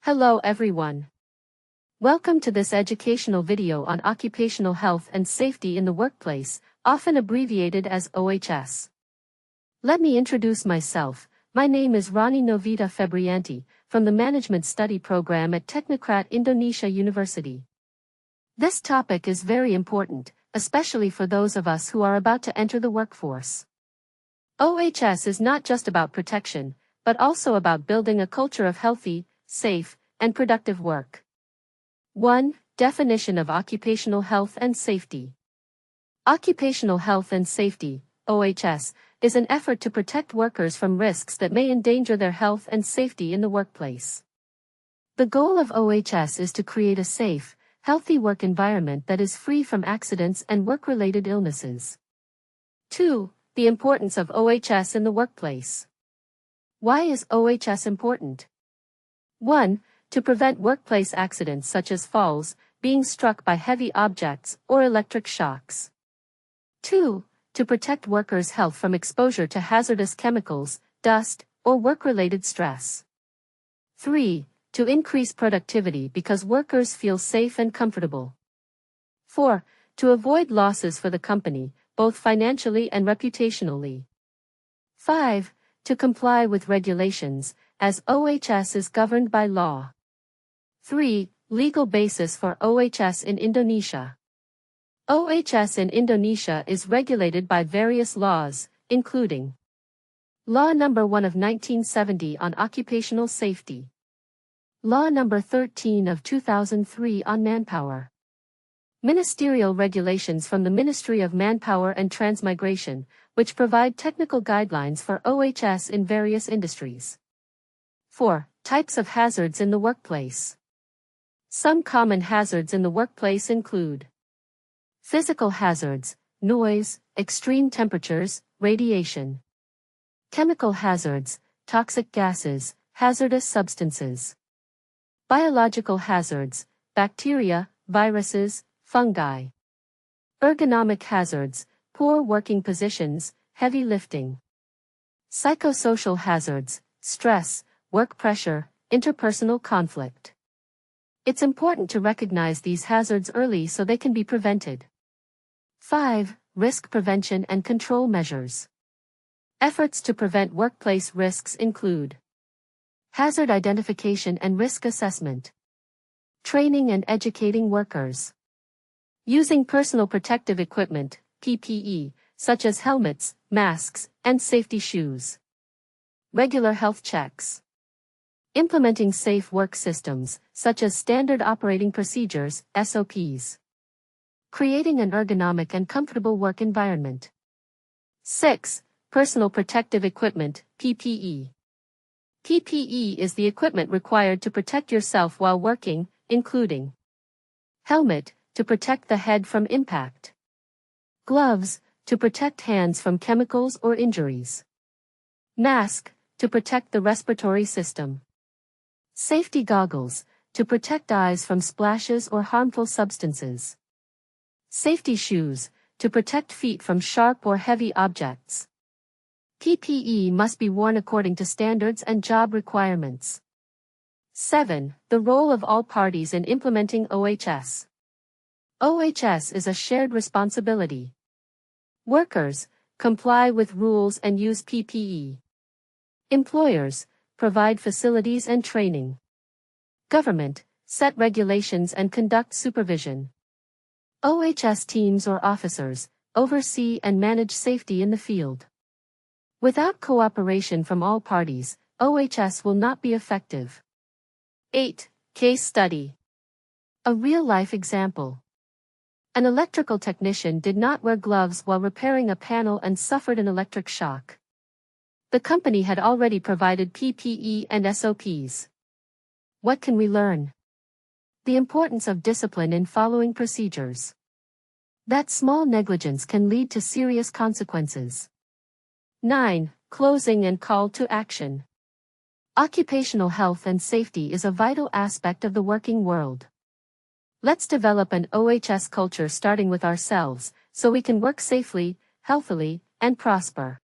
Hello everyone. Welcome to this educational video on occupational health and safety in the workplace, often abbreviated as OHS. Let me introduce myself. My name is Rani Novita Febrianti, from the Management Study Program at Technocrat Indonesia University. This topic is very important, especially for those of us who are about to enter the workforce. OHS is not just about protection, but also about building a culture of healthy, safe, and productive work. 1. Definition of occupational health and safety. Occupational health and safety, OHS, is an effort to protect workers from risks that may endanger their health and safety in the workplace. The goal of OHS is to create a safe, healthy work environment that is free from accidents and work-related illnesses. 2. The importance of OHS in the workplace. Why is OHS important? 1. To prevent workplace accidents such as falls, being struck by heavy objects, or electric shocks. 2. To protect workers' health from exposure to hazardous chemicals, dust, or work-related stress. 3. To increase productivity because workers feel safe and comfortable. 4. To avoid losses for the company, both financially and reputationally. 5. To comply with regulations, as OHS is governed by law. 3. Legal basis for OHS in Indonesia. OHS in Indonesia is regulated by various laws, including Law No. 1 of 1970 on occupational safety, Law No. 13 of 2003 on manpower, Ministerial regulations from the Ministry of Manpower and Transmigration, which provide technical guidelines for OHS in various industries. 4. Types of hazards in the workplace. Some common hazards in the workplace include physical hazards, noise, extreme temperatures, radiation. Chemical hazards, toxic gases, hazardous substances. Biological hazards, bacteria, viruses, fungi. Ergonomic hazards, poor working positions, heavy lifting. Psychosocial hazards, stress, work pressure, interpersonal conflict. It's important to recognize these hazards early so they can be prevented. 5. Risk prevention and control measures. Efforts to prevent workplace risks include hazard identification and risk assessment, training and educating workers, using personal protective equipment, PPE, such as helmets, masks, and safety shoes, regular health checks, implementing safe work systems, such as standard operating procedures, SOPs. Creating an ergonomic and comfortable work environment. 6. Personal protective equipment, PPE. PPE is the equipment required to protect yourself while working, including helmet, to protect the head from impact. Gloves, to protect hands from chemicals or injuries. Mask, to protect the respiratory system. Safety goggles, to protect eyes from splashes or harmful substances. Safety shoes, to protect feet from sharp or heavy objects. PPE must be worn according to standards and job requirements. 7. The role of all parties in implementing OHS. OHS is a shared responsibility. Workers, comply with rules and use PPE. Employers, provide facilities and training. Government, set regulations and conduct supervision. OHS teams or officers, oversee and manage safety in the field. Without cooperation from all parties, OHS will not be effective. 8. Case study. A real-life example. An electrical technician did not wear gloves while repairing a panel and suffered an electric shock. The company had already provided PPE and SOPs. What can we learn? The importance of discipline in following procedures. That small negligence can lead to serious consequences. 9. Closing and call to action. Occupational health and safety is a vital aspect of the working world. Let's develop an OHS culture starting with ourselves, so we can work safely, healthily, and prosper.